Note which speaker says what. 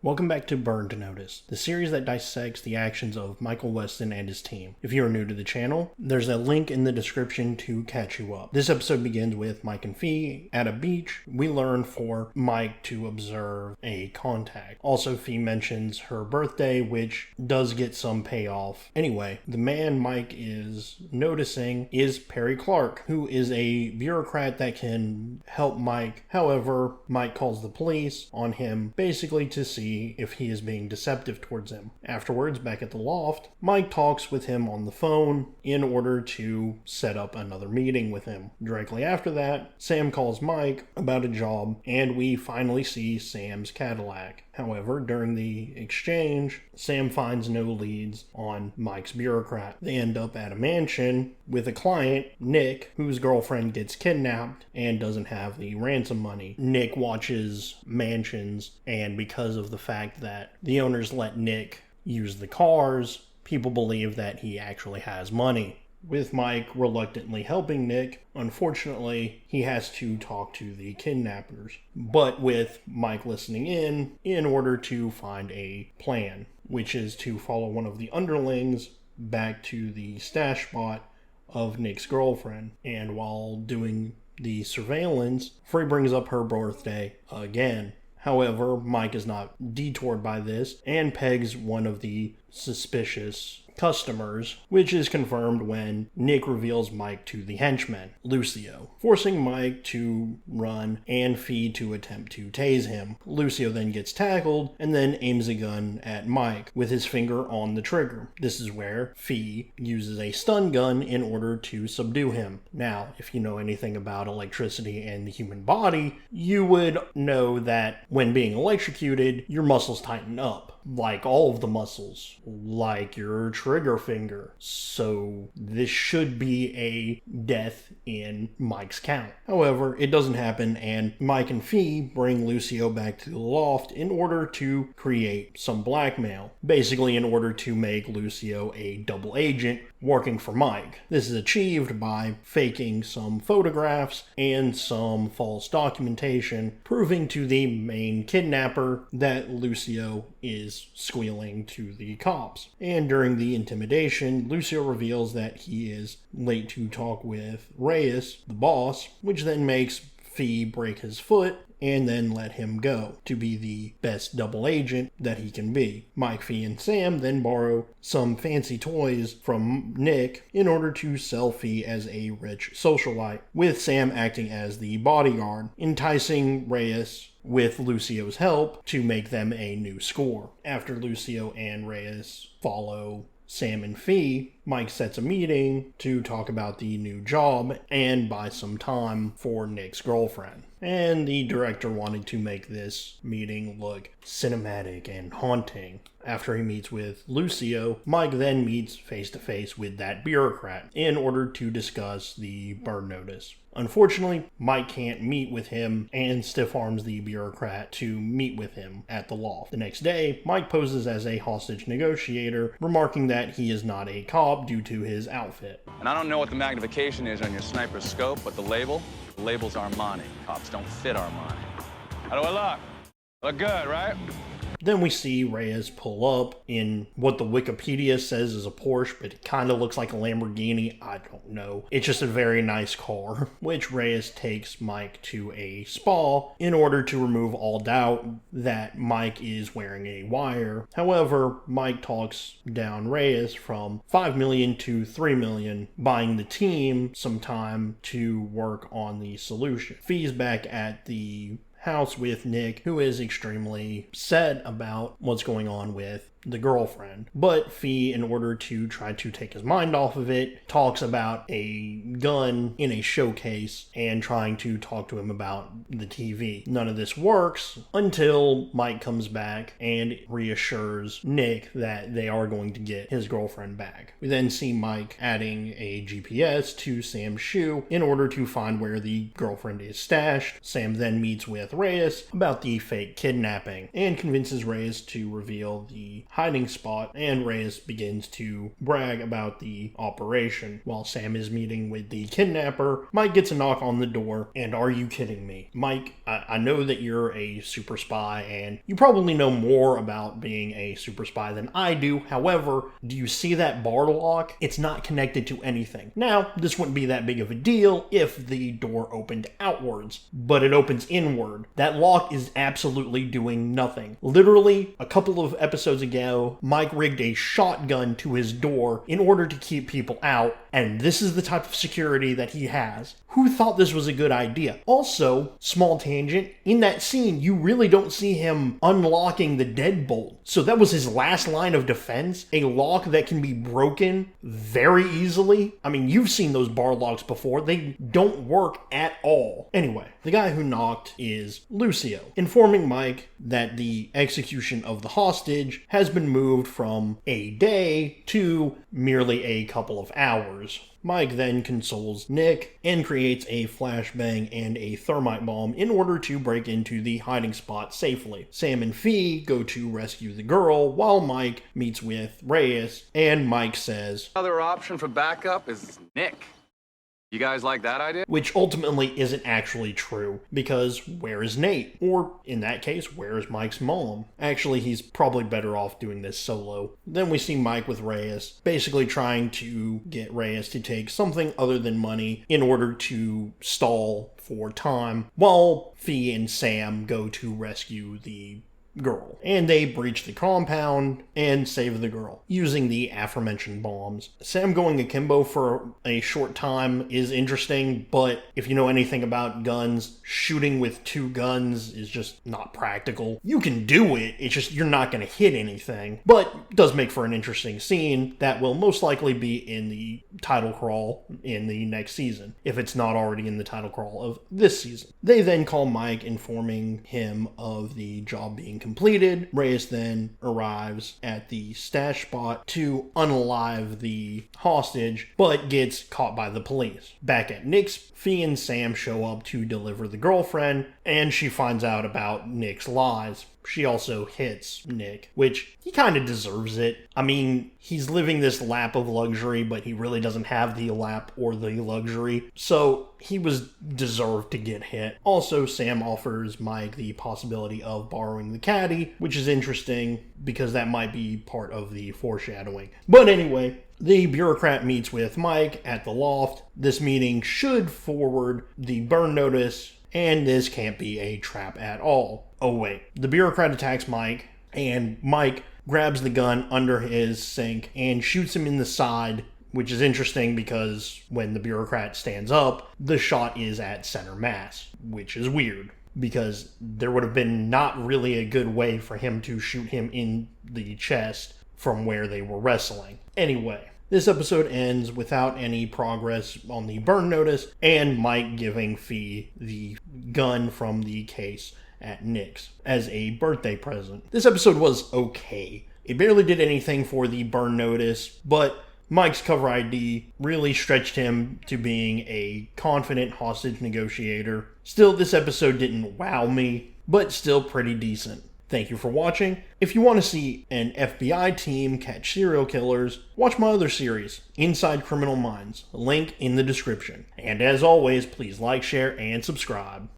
Speaker 1: Welcome back to Burned Notice, the series that dissects the actions of Michael Weston and his team. If you are new to the channel, there's a link in the description to catch you up. This episode begins with Mike and Fee at a beach. We learn for Mike to observe a contact. Also, Fee mentions her birthday, which does get some payoff. Anyway, the man Mike is noticing is Perry Clark, who is a bureaucrat that can help Mike. However, Mike calls the police on him, basically to see if he is being deceptive towards him. Afterwards, back at the loft, Mike talks with him on the phone in order to set up another meeting with him. Directly after that, Sam calls Mike about a job, and we finally see Sam's Cadillac. However, during the exchange, Sam finds no leads on Mike's bureaucrat. They end up at a mansion with a client, Nick, whose girlfriend gets kidnapped and doesn't have the ransom money. Nick watches mansions, and because of the fact that the owners let Nick use the cars, people believe that he actually has money. With Mike reluctantly helping Nick, unfortunately, he has to talk to the kidnappers, but with Mike listening in order to find a plan, which is to follow one of the underlings back to the stash spot of Nick's girlfriend. And while doing the surveillance, Free brings up her birthday again. However, Mike is not detoured by this and pegs one of the suspicious customers, which is confirmed when Nick reveals Mike to the henchman, Lucio, forcing Mike to run and Fee to attempt to tase him. Lucio then gets tackled and then aims a gun at Mike with his finger on the trigger. This is where Fee uses a stun gun in order to subdue him. Now, if you know anything about electricity and the human body, you would know that when being electrocuted, your muscles tighten up. Like all of the muscles, like your trigger finger. So this should be a death in Mike's count. However, it doesn't happen, and Mike and Fee bring Lucio back to the loft in order to create some blackmail. Basically in order to make Lucio a double agent working for Mike. This is achieved by faking some photographs and some false documentation, proving to the main kidnapper that Lucio is squealing to the cops. And during the intimidation, Lucio reveals that he is late to talk with Reyes, the boss, which then makes Fee break his foot and then let him go to be the best double agent that he can be. Mike, Fee, and Sam then borrow some fancy toys from Nick in order to sell Fee as a rich socialite, with Sam acting as the bodyguard, enticing Reyes with Lucio's help to make them a new score. After Lucio and Reyes follow Sam and Fee, Mike sets a meeting to talk about the new job and buy some time for Nick's girlfriend. And the director wanted to make this meeting look cinematic and haunting. After he meets with Lucio, Mike then meets face-to-face with that bureaucrat in order to discuss the burn notice. Unfortunately, Mike can't meet with him and stiff-arms the bureaucrat to meet with him at the loft. The next day, Mike poses as a hostage negotiator, remarking that he is not a cop due to his outfit.
Speaker 2: And I don't know what the magnification is on your sniper's scope, but the label's Armani. Cops don't fit Armani. How do I look? Look good, right?
Speaker 1: Then we see Reyes pull up in what the Wikipedia says is a Porsche, but it kind of looks like a Lamborghini. I don't know. It's just a very nice car, which Reyes takes Mike to a spa in order to remove all doubt that Mike is wearing a wire. However, Mike talks down Reyes from $5 million to $3 million, buying the team some time to work on the solution. Fee's back at the house with Nick, who is extremely sad about what's going on with the girlfriend. But Fee, in order to try to take his mind off of it, talks about a gun in a showcase and trying to talk to him about the TV. None of this works until Mike comes back and reassures Nick that they are going to get his girlfriend back. We then see Mike adding a GPS to Sam's shoe in order to find where the girlfriend is stashed. Sam then meets with Reyes about the fake kidnapping and convinces Reyes to reveal the hiding spot, and Reyes begins to brag about the operation. While Sam is meeting with the kidnapper, Mike gets a knock on the door, and are you kidding me? Mike, I know that you're a super spy, and you probably know more about being a super spy than I do. However, do you see that bar lock? It's not connected to anything. Now, this wouldn't be that big of a deal if the door opened outwards, but it opens inward. That lock is absolutely doing nothing. Literally, a couple of episodes ago, Mike rigged a shotgun to his door in order to keep people out, and this is the type of security that he has. Who thought this was a good idea? Also, small tangent, in that scene, you really don't see him unlocking the deadbolt. So that was his last line of defense, a lock that can be broken very easily. I mean, you've seen those bar locks before. They don't work at all. Anyway, the guy who knocked is Lucio, informing Mike that the execution of the hostage has been moved from a day to merely a couple of hours. Mike then consoles Nick and creates a flashbang and a thermite bomb in order to break into the hiding spot safely. Sam and Fee go to rescue the girl while Mike meets with Reyes, and Mike says,
Speaker 2: Other option for backup is Nick. You guys like that idea?
Speaker 1: Which ultimately isn't actually true, because where is Nate? Or, in that case, where is Mike's mom? Actually, he's probably better off doing this solo. Then we see Mike with Reyes, basically trying to get Reyes to take something other than money in order to stall for time, while Fee and Sam go to rescue the girl. And they breach the compound and save the girl using the aforementioned bombs. Sam going akimbo for a short time is interesting, but if you know anything about guns, shooting with two guns is just not practical. You can do it, it's just you're not going to hit anything, but it does make for an interesting scene that will most likely be in the title crawl in the next season, if it's not already in the title crawl of this season. They then call Mike, informing him of the job being completed. Reyes then arrives at the stash spot to unalive the hostage, but gets caught by the police. Back at Nick's, Fee and Sam show up to deliver the girlfriend, and she finds out about Nick's lies. She also hits Nick, which he kind of deserves it. I mean, he's living this lap of luxury, but he really doesn't have the lap or the luxury, so he was deserved to get hit. Also, Sam offers Mike the possibility of borrowing the caddy, which is interesting because that might be part of the foreshadowing. But anyway, the bureaucrat meets with Mike at the loft. This meeting should forward the burn notice, and this can't be a trap at all. Oh wait, the bureaucrat attacks Mike, and Mike grabs the gun under his sink and shoots him in the side, which is interesting because when the bureaucrat stands up, the shot is at center mass, which is weird because there would have been not really a good way for him to shoot him in the chest from where they were wrestling. Anyway, this episode ends without any progress on the burn notice and Mike giving Fee the gun from the case at Nick's as a birthday present. This episode was okay. It barely did anything for the burn notice, but Mike's cover ID really stretched him to being a confident hostage negotiator. Still, this episode didn't wow me, but still pretty decent. Thank you for watching. If you want to see an FBI team catch serial killers, watch my other series, Inside Criminal Minds, link in the description. And as always, please like, share, and subscribe.